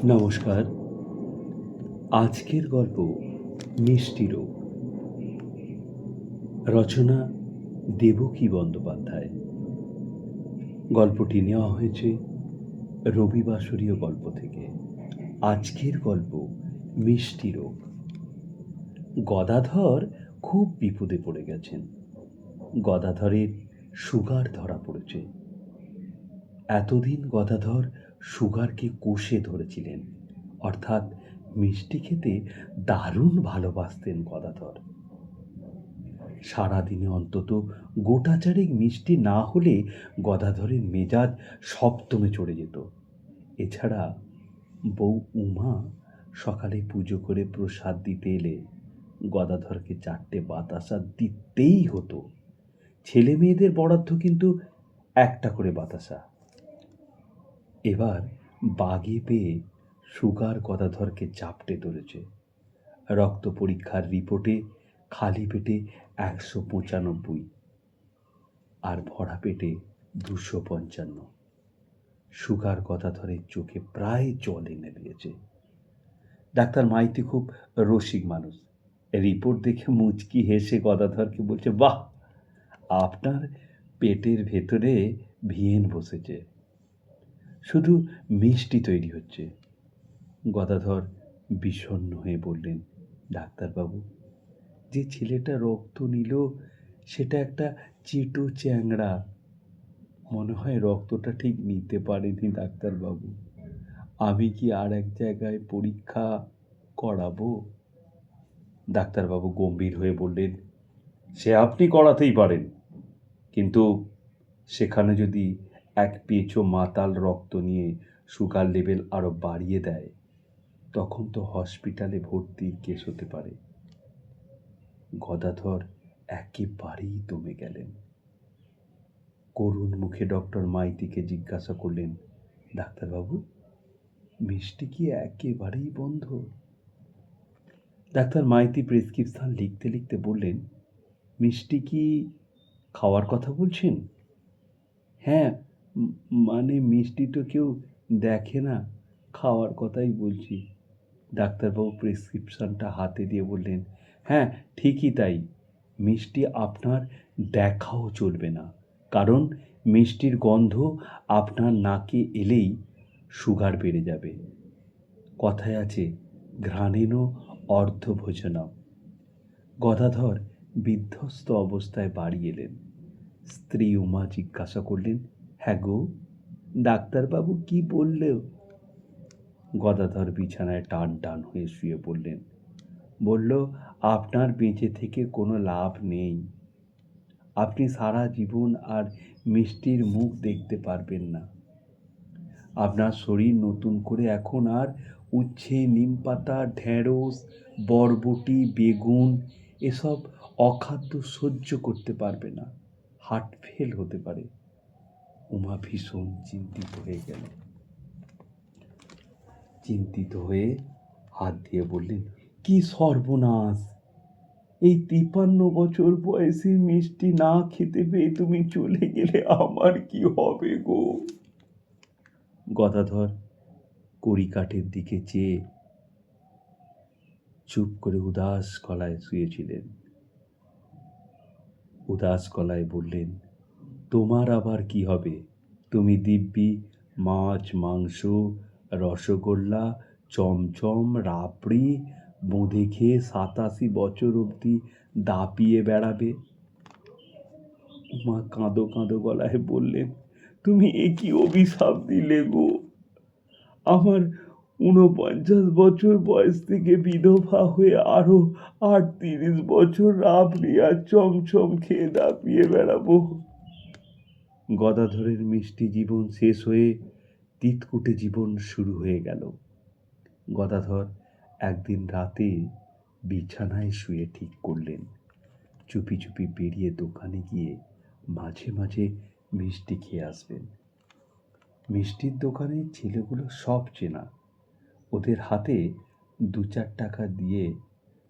নমস্কার। আজকের গল্প মিষ্টি রোগ। রচনা দেবকী বন্দ্যোপাধ্যায়। গল্পটি নেওয়া হয়েছে রবিবাসরীয় গল্প থেকে। আজকের গল্প মিষ্টি রোগ। গদাধর খুব বিপদে পড়ে গেছেন। গদাধরের সুগার ধরা পড়েছে। এতদিন গদাধর সুগারকে কষে ধরেছিলেন, অর্থাৎ মিষ্টি খেতে দারুণ ভালোবাসতেন গদাধর। সারাদিনে অন্তত গোটা চারেক মিষ্টি না হলে গদাধরের মেজাজ সপ্তমে চড়ে যেত। এছাড়া বউ উমা সকালে পুজো করে প্রসাদ দিতে এলে গদাধরকে 4টে বাতাসা দিতেই হতো। ছেলে মেয়েদের বরাদ্দ কিন্তু একটা করে বাতাসা। এবার বাগে পেয়ে সুগার গদাধরকে চাপটে ধরেছে। রক্ত পরীক্ষার রিপোর্টে খালি পেটে 195 আর ভরা পেটে 255। সুগার গদাধরের চোখে প্রায় জল এনে দিয়েছে। ডাক্তার মাইতি খুব রসিক মানুষ। রিপোর্ট দেখে মুচকি হেসে গদাধরকে বলছে, বাহ, আপনার পেটের ভেতরে ভিয়েন বসেছে, শুধু মিষ্টি তৈরি হচ্ছে। গদাধর বিষণ্ণ হয়ে বললেন, ডাক্তারবাবু, যে ছেলেটা রক্ত নিল সেটা একটা চিটু চ্যাংড়া। মনে হয় রক্তটা ঠিক নিতে পারেনি ডাক্তারবাবু। আমি কি আর এক জায়গায় পরীক্ষা করাবো? ডাক্তারবাবু গম্ভীর হয়ে বললেন, সে আপনি করাতেই পারেন, কিন্তু সেখানে যদি এক পেঁচো মাতাল রক্ত নিয়ে সুগার লেভেল আরো বাড়িয়ে দেয়, তখন তো হসপিটালে ভর্তির কেস হতে পারে। গদাধর একেবারেই দমে গেলেন। করুণ মুখে ডক্টর মাইতিকে জিজ্ঞাসা করলেন, ডাক্তারবাবু, মিষ্টি কি একেবারেই বন্ধ? ডাক্তার মাইতি প্রেসক্রিপশন লিখতে লিখতে বললেন, মিষ্টি কি খাওয়ার কথা বলছেন? হ্যাঁ, মানে মিষ্টি তো কেউ দেখে না, খাওয়ার কথাই বলছি। ডাক্তারবাবু প্রেসক্রিপশনটা হাতে দিয়ে বললেন, হ্যাঁ ঠিকই তাই, মিষ্টি আপনার দেখাও চলবে না, কারণ মিষ্টির গন্ধ আপনার নাকে এলেই সুগার বেড়ে যাবে। কথায় আছে, ঘ্রাণেন অর্ধভোজনম। গদাধর বিধ্বস্ত অবস্থায় বাড়ি এলেন। স্ত্রী উমা জিজ্ঞাসা করলেন, হ্যাঁ গো, ডাক্তারবাবু কি বলল? গদাধর বিছানায় টান টান হয়ে শুয়ে পড়লেন। বলল, আপনার বেঁচে থেকে কোনো লাভ নেই। আপনি সারা জীবন আর মিষ্টির মুখ দেখতে পারবেন না। আপনার শরীর নতুন করে এখন আর উচ্ছে, নিমপাতা, ঢেঁড়স, বরবটি, বেগুন এসব অখাদ্য সহ্য করতে পারবে না। হার্ট ফেল হতে পারে। উমা ভীষণ চিন্তিত হয়ে গেল। চিন্তিত হয়ে হাত দিয়ে বললেন, কি সর্বনাশ! এই 53 বছর বয়সে মিষ্টি না খেতে পেয়ে তুমি চলে গেলে আমার কি হবে গো? গদাধর কড়িকাঠের দিকে চেয়ে চুপ করে উদাস গলায় শুয়েছিলেন। উদাস গলায় বললেন, তোমার আবার কি হবে? তুমি দিব্যি মাছ, মাংস, রসগোল্লা, চমচম, রাবড়ি, বোঁদে খেয়ে 87 বছর অবধি দাপিয়ে বেড়াবে। মা কাঁদো কাঁদো গলায় বললেন, তুমি এ কি অভিশাপ দিলে গো? আমার 49 বছর বয়স থেকে বিধবা হয়ে আরো 38 বছর রাবড়ি আর চমচম খেয়ে দাপিয়ে বেড়াবো। গদাধরের মিষ্টি জীবন শেষ হয়ে তিতকুটে জীবন শুরু হয়ে গেল। গদাধর একদিন রাতে বিছানায় শুয়ে ঠিক করলেন, চুপি চুপি বেরিয়ে দোকানে গিয়ে মাঝে মাঝে মিষ্টি খেয়ে আসবেন। মিষ্টির দোকানের ছেলেগুলো সব চেনা। ওদের হাতে 2-4 টাকা দিয়ে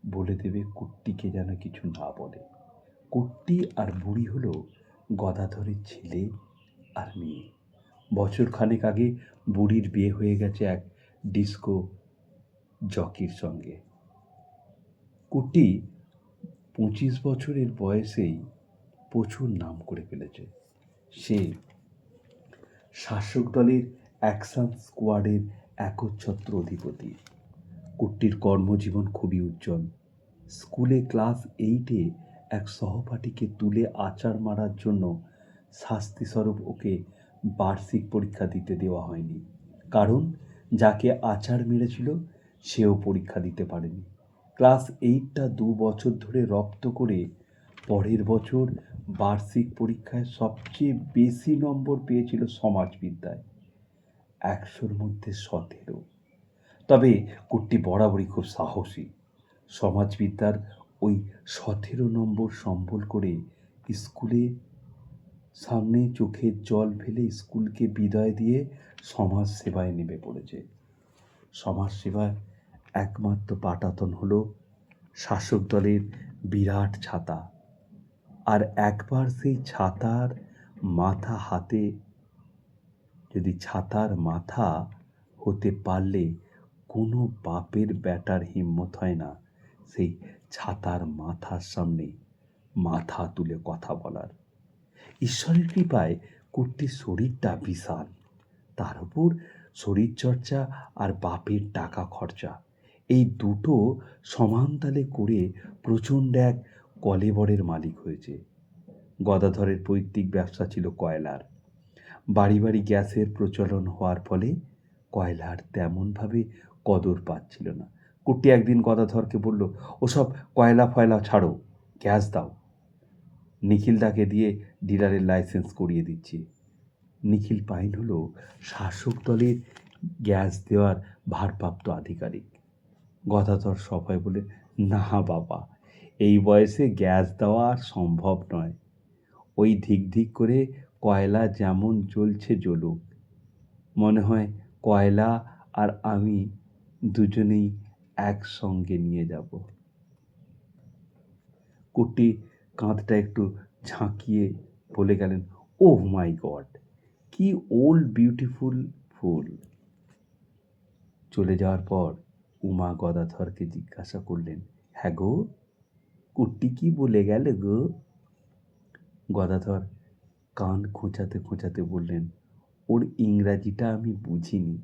বলে দেবে কুট্টিকে যেন কিছু না বলে। কুট্টি আর বুড়ি হলো গদাধরের ছেলে আর মেয়ে। বছর খানেক আগে বুড়ির বিয়ে হয়ে গেছে এক ডিস্কো জকির সঙ্গে। কুট্টি 25 বছরের বয়সেই প্রচুর নাম করে ফেলেছে। সে শাসক দলের অ্যাকশন স্কোয়াডের একচ্ছত্র অধিপতি। কুট্টির কর্মজীবন খুবই উজ্জ্বল। স্কুলে ক্লাস 8-এ এক সহপাঠীকে তুলে আছাড় মারার জন্য শাস্তিস্বরূপ ওকে বার্ষিক পরীক্ষা দিতে দেওয়া হয়নি, কারণ যাকে আছাড় মেরেছিল সেও পরীক্ষা দিতে পারেনি। ক্লাস 8টা 2 বছর ধরে রপ্ত করে পরের বছর বার্ষিক পরীক্ষায় সবচেয়ে বেশি নম্বর পেয়েছিল সমাজবিদ্যায়, 100-র মধ্যে 17। তবে কুট্টি বরাবরই খুব সাহসী। সমাজবিদ্যার ওই 17 নম্বর সম্বল করে স্কুলে সামনে চোখের জল ফেলে স্কুলকে বিদায় দিয়ে সমাজ সেবায় নেমে পড়েছে। সমাজ সেবার একমাত্র পাটাতন হলো শাসক দলের বিরাট ছাতা। আর একবার সেই ছাতার মাথা হতে পারলে কোনো বাপের বেটার হিম্মত হয় না সেই ছাতার মাথার সামনে মাথা তুলে কথা বলার। ঈশ্বরের কৃপায় কুট্টির শরীরটা বিশাল, তার উপর শরীরচর্চা আর বাপের টাকা খরচা, এই দুটো সমান তালে করে প্রচণ্ড এক কলেবরের মালিক হয়েছে। গদাধরের পৈতৃক ব্যবসা ছিল কয়লার। বাড়ি বাড়ি গ্যাসের প্রচলন হওয়ার ফলে কয়লার তেমনভাবে কদর পাচ্ছিল না। কুট্টি একদিন গদাধরকে বলল, ওসব কয়লা ফয়লা ছাড়ো, গ্যাস দাও। নিখিলদাকে দিয়ে ডিলারের লাইসেন্স করিয়ে দিচ্ছি। নিখিল পাইন হলো শাসক দলের গ্যাস দেওয়ার ভারপ্রাপ্ত আধিকারিক। গদাধর সবাই বলে, না বাবা, এই বয়সে গ্যাস দেওয়া আর সম্ভব নয়। ওই ধিক ধিক করে কয়লা যেমন জ্বলছে জ্বলুক, মনে হয় কয়লা আর আমি দুজনেই একসঙ্গে নিয়ে যাব। কুট্টি কাঁধটা একটু ঝাঁকিয়ে বলে গেলেন, ও মাই গড, কি ওল্ড বিউটিফুল ফুল। চলে যাওয়ার পর উমা গদাধরকে জিজ্ঞাসা করলেন, হ্যাঁ গো, কুট্টি কি বলে গেল গো? গদাধর কান খোঁচাতে খোঁচাতে বললেন, ওর ইংরাজিটা আমি বুঝিনি।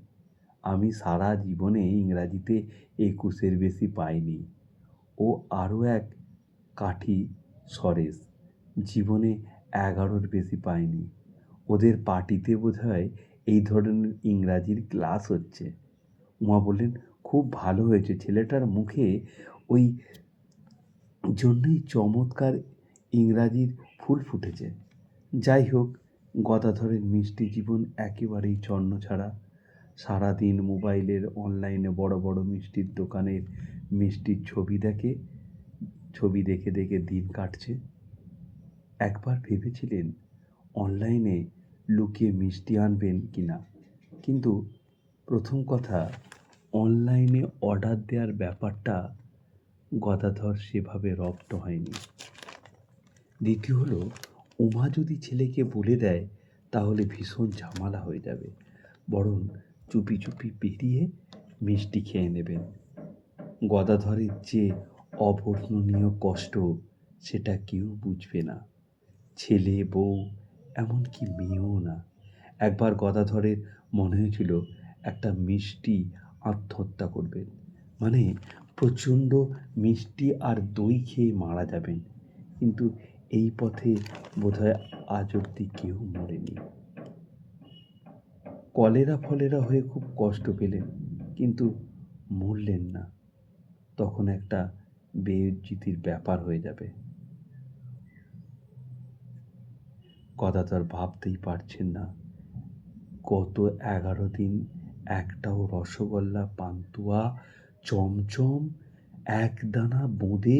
আমি সারা জীবনে ইংরাজিতে 21-এর বেশি পাইনি। ও আরও এক কাঠি সরেশ, জীবনে 11-র বেশি পায়নি। ওদের পার্টিতে বোধহয় এই ধরনের ইংরাজির ক্লাস হচ্ছে। উমা বললেন, খুব ভালো হয়েছে, ছেলেটার মুখে ওই জন্যই চমৎকার ইংরাজির ফুল ফুটেছে। যাই হোক, গদাধরের মিষ্টি জীবন একেবারেই ছন্নছাড়া। সারাদিন মোবাইলের অনলাইনে বড় বড় মিষ্টির দোকানের মিষ্টির ছবি দেখে দেখে দিন কাটছে। একবার ভেবেছিলেন অনলাইনে লুকিয়ে মিষ্টি আনবেন কিনা, কিন্তু প্রথম কথা, অনলাইনে অর্ডার দেওয়ার ব্যাপারটা গদাধর সেভাবে রপ্ত হয়নি। দ্বিতীয় হলো, উমা যদি ছেলেকে বলে দেয় তাহলে ভীষণ ঝামেলা হয়ে যাবে, বরং চুপি চুপি বেরিয়ে মিষ্টি খেয়ে নেবেন। গদাধরের যে অবর্ণনীয় কষ্ট সেটা কেউ বুঝবে না, ছেলে, বউ, এমনকি মেয়েও না। একবার গদাধরের মনে হয়েছিল একটা মিষ্টি আত্মহত্যা করবেন, মানে প্রচণ্ড মিষ্টি আর দই খেয়ে মারা যাবেন, কিন্তু এই পথে বোধহয় আজ অবধি কেউ মরেনি। কলেরা হয়ে খুব কষ্ট পেলেন, কিন্তু মরলেন না, তখন একটা বেইজ্জতির ব্যাপার হয়ে যাবে। গদাধর ভাবতেই পারছেন না, গত 11 দিন একটাও রসগোল্লা, পান্তুয়া, চমচম, একদানা বোঁদে,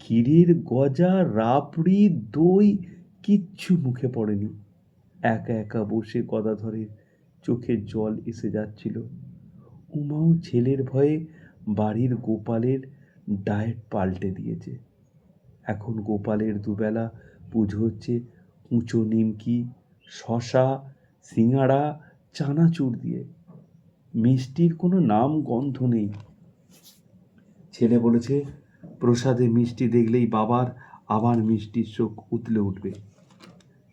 ক্ষীরের গজা, রাবড়ি, দই কিচ্ছু মুখে পড়েনি। একা একা বসে গদাধরের চোখে জল এসে যাচ্ছিল। উমাও ছেলের ভয়ে বাড়ির গোপালের ডায়েট পাল্টে দিয়েছে। এখন গোপালের দুবেলা পুজো হচ্ছে কুঁচো নিমকি, শশা, সিঙাড়া, চানাচুর দিয়ে। মিষ্টির কোনো নাম গন্ধ নেই। ছেলে বলেছে, প্রসাদে মিষ্টি দেখলেই বাবার আবার মিষ্টির চোখ উতলে উঠবে।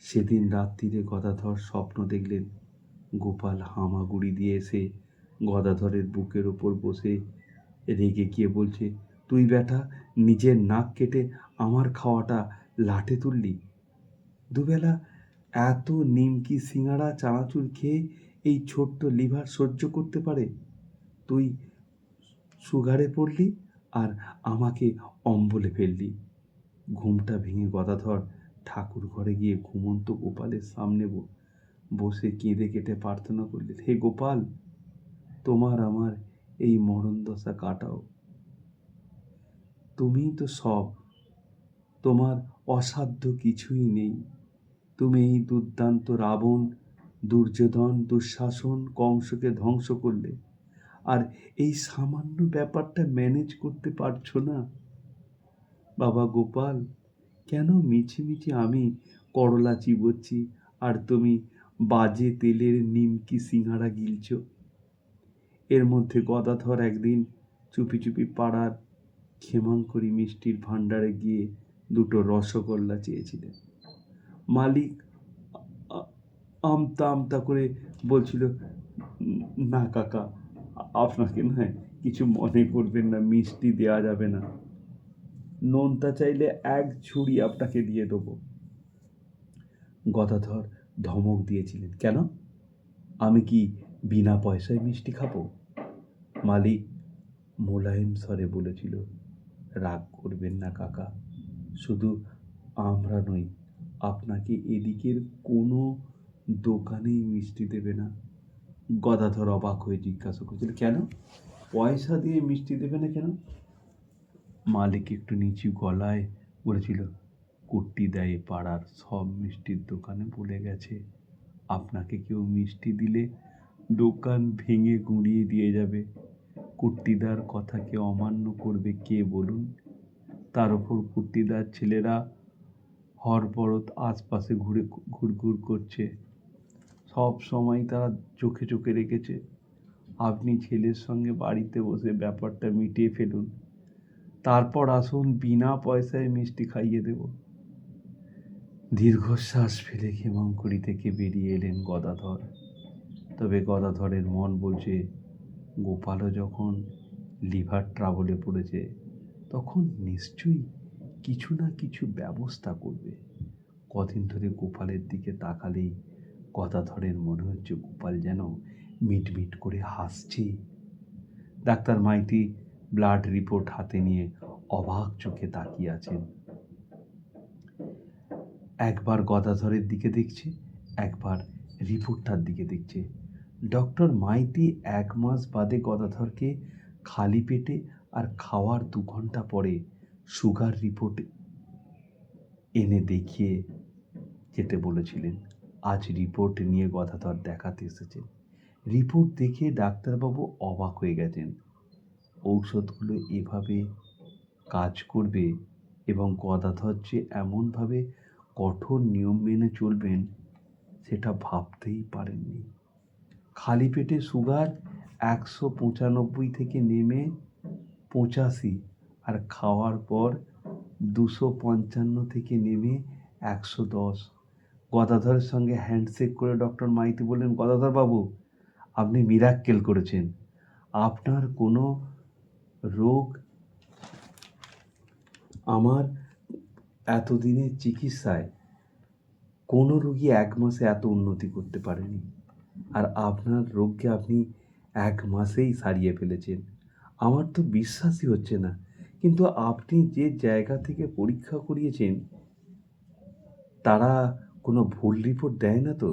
সেদিন রাত্রিরে গদাধর স্বপ্ন দেখলেন গোপাল হামাগুড়ি দিয়ে এসে গদাধরের বুকের ওপর বসে রেগে গিয়ে বলছে, তুই বেটা নিজের নাক কেটে আমার খাওয়াটা লাটে তুললি। দুবেলা এত নিমকি সিঙাড়া চানাচুর খেয়ে এই ছোট্ট লিভার সহ্য করতে পারে? তুই সুগারে পড়লি আর আমাকে অম্বলে ফেললি। ঘুমটা ভেঙে গদাধর ঠাকুর ঘরে গিয়ে ঘুমন্ত গোপালের সামনে বসে কেঁদে কেটে প্রার্থনা করলেন, হে গোপাল, তোমার আমার এই মরণ দশা কাটাও। তুমিই তো সব, তোমার অসাধ্য কিছুই নেই। তুমি এই দুর্দান্ত রাবণ, দুর্যোধন, দুঃশাসন, কংসকে ধ্বংস করলে, আর এই সামান্য ব্যাপারটা ম্যানেজ করতে পারছো না। বাবা গোপাল, কেন মিছিমিছি আমি করলা চিবোচ্ছি আর তুমি বাজে তেলের নিমকি সিঙাড়া গিলছ? এর মধ্যে গদাধর একদিন চুপি চুপি পাড়ার ক্ষেমাঙ্করী মিষ্টির ভাণ্ডারে গিয়ে দুটো রসগোল্লা চেয়েছিলেন। মালিক আমতা আমতা করে বলছিল, না কাকা, আপনাকে নয়, কিছু মনে করবেন না, মিষ্টি দেওয়া যাবে না। নোনতা চাইলে এক ঝুড়ি আপনাকে দিয়ে দেবো। গদাধর ধমক দিয়েছিলেন, কেন? আমি কি বিনা পয়সায় মিষ্টি খাবো? মালিক মোলায়েম স্বরে বলেছিল, রাগ করবেন না কাকা, শুধু আমরা নই, আপনাকে এদিকের কোনো দোকানেই মিষ্টি দেবে না। গদাধর অবাক হয়ে জিজ্ঞাসা করছিল, কেন পয়সা দিয়ে মিষ্টি দেবে না কেন? মালিক একটু নিচু গলায় বলেছিল, কুট্টি দেয় পাড়ার সব মিষ্টির দোকানে বলে গেছে, আপনাকে কেউ মিষ্টি দিলে দোকান ভেঙে গুঁড়িয়ে দিয়ে যাবে। কুট্টিদার কথাকে অমান্য করবে কে বলুন? তার উপর কুট্টিদার ছেলেরা হরবরত আশপাশে ঘুরঘুর করছে। সব সময় তারা চোখে চোখে রেখেছে। আপনি ছেলের সঙ্গে বাড়িতে বসে ব্যাপারটা মিটিয়ে ফেলুন, তারপর আসুন, বিনা পয়সায় মিষ্টি খাইয়ে দেব। দীর্ঘশ্বাস ফেলে ক্ষেমাঙ্করী থেকে বেরিয়ে এলেন গদাধর। তবে গদাধরের মন বলছে, গোপালও যখন লিভার ট্রাবলে পড়েছে, তখন নিশ্চয়ই কিছু না কিছু ব্যবস্থা করবে। কদিন ধরে গোপালের দিকে তাকালেই গদাধরের মনে হচ্ছে গোপাল যেন মিটমিট করে হাসছে। ডাক্তার মাইতি ব্লাড রিপোর্ট হাতে নিয়ে অবাক চোখে তাকিয়ে আছেন। একবার গদাধরের দিকে দেখছে, একবার রিপোর্টটার দিকে দেখছে। ডক্টর মাইতি 1 মাস বাদে গদাধরকে খালি পেটে আর খাওয়ার 2 ঘন্টা পরে সুগার রিপোর্ট এনে দেখিয়ে যেতে বলেছিলেন। আজ রিপোর্ট নিয়ে গদাধর দেখাতে এসেছেন। রিপোর্ট দেখে ডাক্তারবাবু অবাক হয়ে গেছেন। ঔষধগুলো এভাবে কাজ করবে এবং গদাধর যে এমনভাবে কঠোর নিয়ম মেনে চলবেন, সেটা ভাবতেই পারেননি। খালি পেটে সুগার 195 থেকে নেমে 85, আর খাওয়ার পর 255 থেকে নেমে 110। গদাধরের সঙ্গে হ্যান্ডশেক করে ডক্টর মাইতি বললেন, গদাধর বাবু, আপনি মিরাক্কেল করেছেন। আপনার কোনো রোগ আমার এতদিনের চিকিৎসায় কোনো রোগী 1 মাসে এত উন্নতি করতে পারেনি, আর আপনার রোগকে আপনি 1 মাসেই সারিয়ে ফেলেছেন। আমার তো বিশ্বাসই হচ্ছে না, কিন্তু আপনি যে জায়গা থেকে পরীক্ষা করিয়েছেন তারা কোনো ভুল রিপোর্ট দেয় না তো?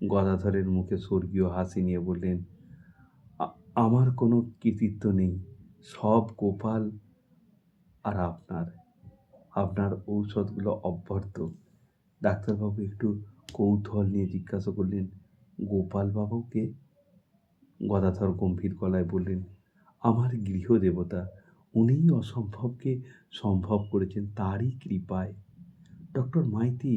গদাধরের মুখে স্বর্গীয় হাসি নিয়ে বললেন, আমার কোনো কৃতিত্ব নেই, সব গোপাল আর আপনার ঔষধগুলো অব্যর্থ। ডাক্তারবাবু একটু কৌতূহল নিয়ে জিজ্ঞাসা করলেন, গোপাল বাবুকে? গদাধর গম্ভীর গলায় বললেন, আমার গৃহদেবতা, উনিই অসম্ভবকে সম্ভব করেছেন, তারই কৃপায়। ডক্টর মাইতি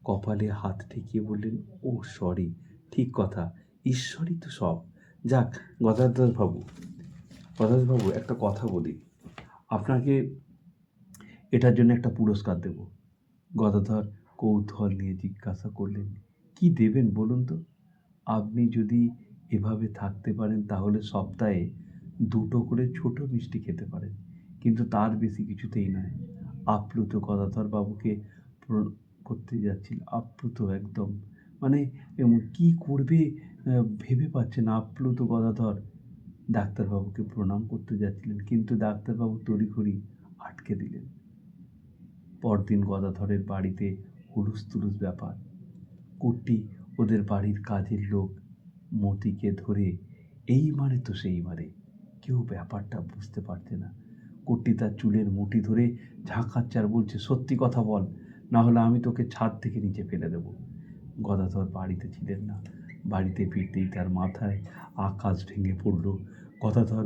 কপালে হাত ঠেকিয়ে বললেন, ও সরি, ঠিক কথা, ঈশ্বরই তো সব, যাক, গদাধরবাবু একটা কথা বলি, আপনাকে এটার জন্য একটা পুরস্কার দেব। গদাধর কৌতূহল নিয়ে জিজ্ঞাসা করলেন, কি দেবেন বলুন তো? আপনি যদি এভাবে থাকতে পারেন তাহলে সপ্তাহে 2টো করে ছোট মিষ্টি খেতে পারেন, কিন্তু তার বেশি কিছুতেই নয়। আপ্লুত গদাধরবাবুকে করতে যাচ্ছিল, আপ্লুত একদম, মানে কি করবে ভেবে পাচ্ছে না। আপ্লুত গদাধর ডাক্তারবাবুকে প্রণাম করতে যাচ্ছিলেন, কিন্তু ডাক্তারবাবু তড়িঘড়ি আটকে দিলেন। পরদিন গদাধরের বাড়িতে হুলুস্থুলুস ব্যাপার। কুট্টি, ওদের বাড়ির কাজের লোক, মতিকে ধরে এই মারে তো সেই মারে, কেউ ব্যাপারটা বুঝতে পারছে না। কুট্টি তার চুলের মুঠি ধরে ঝাঁকাচ্ছে আর বলছে, সত্যি কথা বল, না হলে আমি তোকে ছাদ থেকে নিচে ফেলে দেব। গদাধর বাড়িতে ছিলেন না। বাড়িতে ফিরতেই তার মাথায় আকাশ ভেঙে পড়ল। গদাধর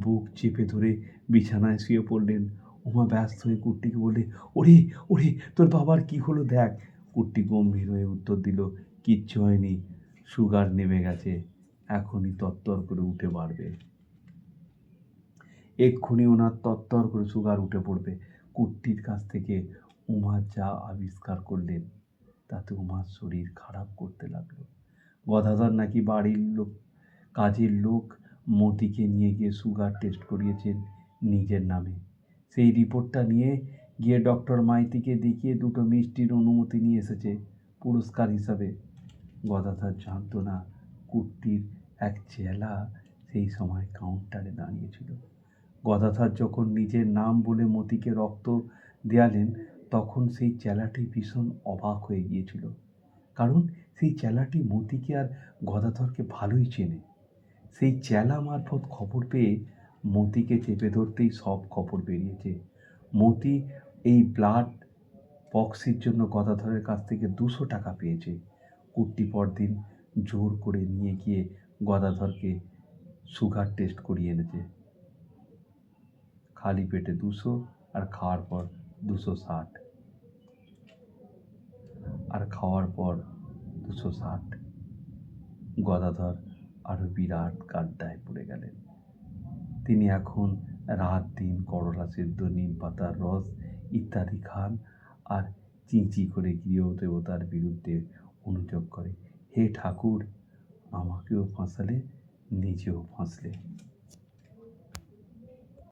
বুক চেপে ধরে বিছানায় শুয়ে পড়লেন। উমা ব্যস্ত হয়ে কুট্টিকে বললে, ওরে ওরে, তোর বাবার কি হলো দেখ। কুট্টি গম্ভীর হয়ে উত্তর দিল, কিচ্ছু হয়নি, সুগার নেমে গেছে, এখনই তত্তর করে উঠে বাড়বে। এক্ষুনি ওনার তত্তর করে সুগার উঠে পড়বে। কুট্টির কাছ থেকে উমা যা আবিষ্কার করলেন তাতে উমার শরীর খারাপ করতে লাগলো। গদাধর নাকি বাড়ির লোক, কাজের লোক মতিকে নিয়ে গিয়ে সুগার টেস্ট করিয়েছেন নিজের নামে। সেই রিপোর্টটা নিয়ে গিয়ে ডক্টর মাইতিকে দেখিয়ে 2টো মিষ্টির অনুমতি নিয়ে এসেছে পুরস্কার হিসাবে। গদাধর জানত না কুট্টির এক চেলা সেই সময় কাউন্টারে দাঁড়িয়েছিল। গদাধর যখন নিজের নাম বলে মতিকে রক্ত দেয়ালেন, তখন সেই চেলাটি ভীষণ অবাক হয়ে গিয়েছিল, কারণ সেই চেলাটি মতিকে আর গদাধরকে ভালোই চেনে। সেই চেলা মারফত খবর পেয়ে মতিকে চেপে ধরতেই সব খবর বেরিয়েছে। মতি এই ব্লাড বক্সের জন্য গদাধরের কাছ থেকে 200 টাকা পেয়েছে। কুট্টি পরদিন জোর করে নিয়ে গিয়ে গদাধরকে সুগার টেস্ট করিয়ে এনেছে। খালি পেটে 200 আর খাওয়ার পর 260, আর খাওয়ার পর 260। গদাধর আরও বিরাট গাড্ডায় পড়ে গেলেন। তিনি এখন রাত দিন করলা সেদ্ধ, নিম পাতার রস ইত্যাদি খান আর চিঁচি করে গৃহদেবতার বিরুদ্ধে অনুযোগ করে, হে ঠাকুর, আমাকেও ফাঁসালে, নিজেও ফাঁসলে।